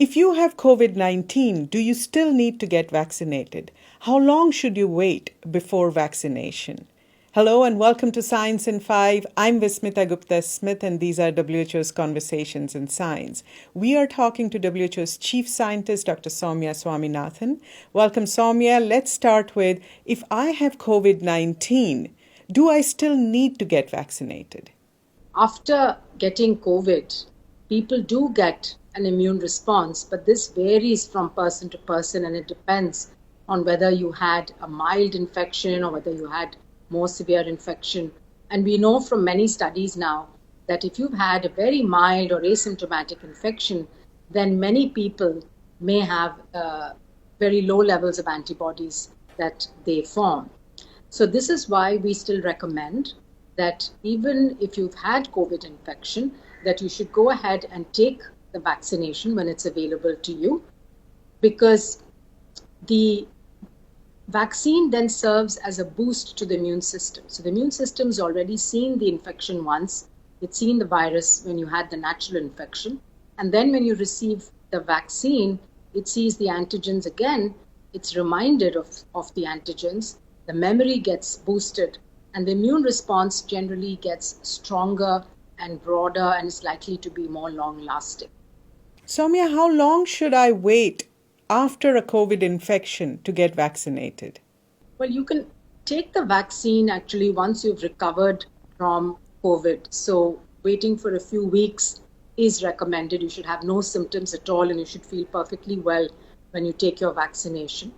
If you have COVID-19, do you still need to get vaccinated? How long should you wait before vaccination? Hello and welcome to Science in 5. I'm Vismita Gupta Smith and these are WHO's Conversations in Science. We are talking to WHO's Chief Scientist, Dr. Soumya Swaminathan. Welcome, Soumya. Let's start with, if I have COVID-19, do I still need to get vaccinated? After getting COVID, people do get an immune response, but this varies from person to person and it depends on whether you had a mild infection or whether you had more severe infection. And we know from many studies now that if you've had a very mild or asymptomatic infection, then many people may have very low levels of antibodies that they form. So this is why we still recommend that even if you've had COVID infection, that you should go ahead and take the vaccination when it's available to you, because the vaccine then serves as a boost to the immune system. So the immune system's already seen the infection once. It's seen the virus when you had the natural infection. And then when you receive the vaccine, it sees the antigens again. It's reminded of the antigens. The memory gets boosted and the immune response generally gets stronger and broader and is likely to be more long-lasting. Soumya, how long should I wait after a COVID infection to get vaccinated? Well, you can take the vaccine actually once you've recovered from COVID. So waiting for a few weeks is recommended. You should have no symptoms at all and you should feel perfectly well when you take your vaccination.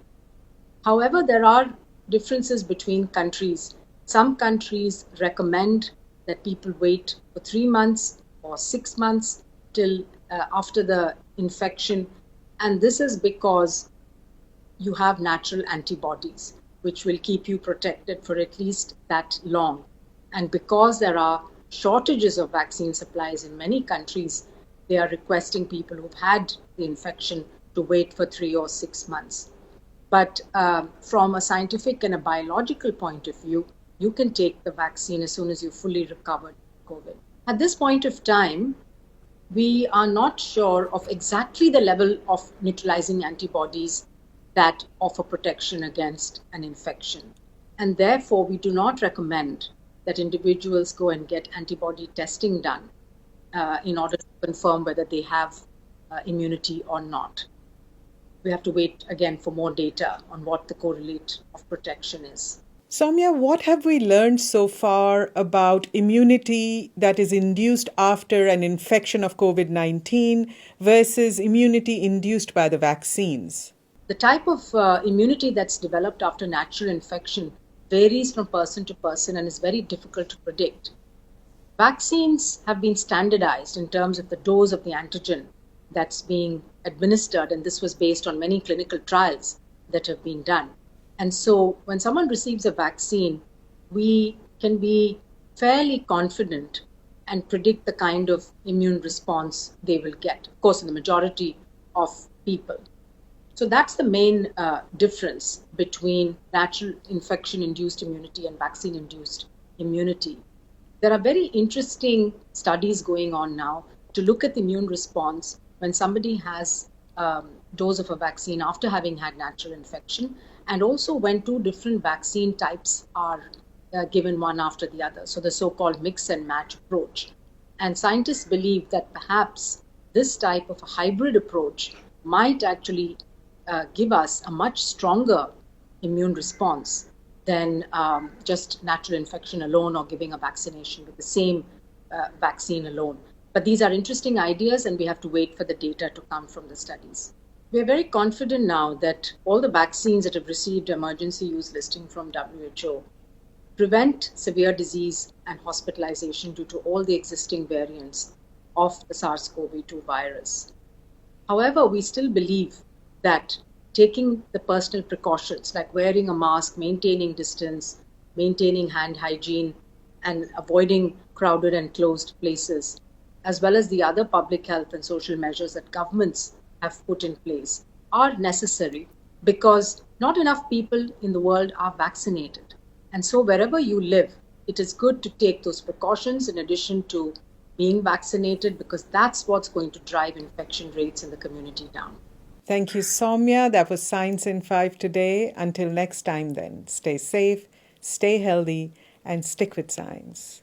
However, there are differences between countries. Some countries recommend that people wait for 3 months or 6 months till after the infection. And this is because you have natural antibodies, which will keep you protected for at least that long. And because there are shortages of vaccine supplies in many countries, they are requesting people who've had the infection to wait for 3 or 6 months. But from a scientific and a biological point of view, you can take the vaccine as soon as you've fully recovered COVID. At this point of time, we are not sure of exactly the level of neutralizing antibodies that offer protection against an infection. And therefore, we do not recommend that individuals go and get antibody testing done in order to confirm whether they have immunity or not. We have to wait again for more data on what the correlate of protection is. Soumya, what have we learned so far about immunity that is induced after an infection of COVID-19 versus immunity induced by the vaccines? The type of immunity that's developed after natural infection varies from person to person and is very difficult to predict. Vaccines have been standardized in terms of the dose of the antigen that's being administered, and this was based on many clinical trials that have been done. And so when someone receives a vaccine, we can be fairly confident and predict the kind of immune response they will get, of course, in the majority of people. So that's the main difference between natural infection-induced immunity and vaccine-induced immunity. There are very interesting studies going on now to look at the immune response when somebody has a dose of a vaccine after having had natural infection, and also when two different vaccine types are given one after the other. So the so-called mix and match approach. And scientists believe that perhaps this type of a hybrid approach might actually give us a much stronger immune response than just natural infection alone or giving a vaccination with the same vaccine alone. But these are interesting ideas and we have to wait for the data to come from the studies. We are very confident now that all the vaccines that have received emergency use listing from WHO prevent severe disease and hospitalization due to all the existing variants of the SARS-CoV-2 virus. However, we still believe that taking the personal precautions like wearing a mask, maintaining distance, maintaining hand hygiene, and avoiding crowded and closed places, as well as the other public health and social measures that governments have put in place, are necessary because not enough people in the world are vaccinated. And so wherever you live, it is good to take those precautions in addition to being vaccinated, because that's what's going to drive infection rates in the community down. Thank you, Soumya. That was Science in 5 today. Until next time, then, stay safe, stay healthy, and stick with science.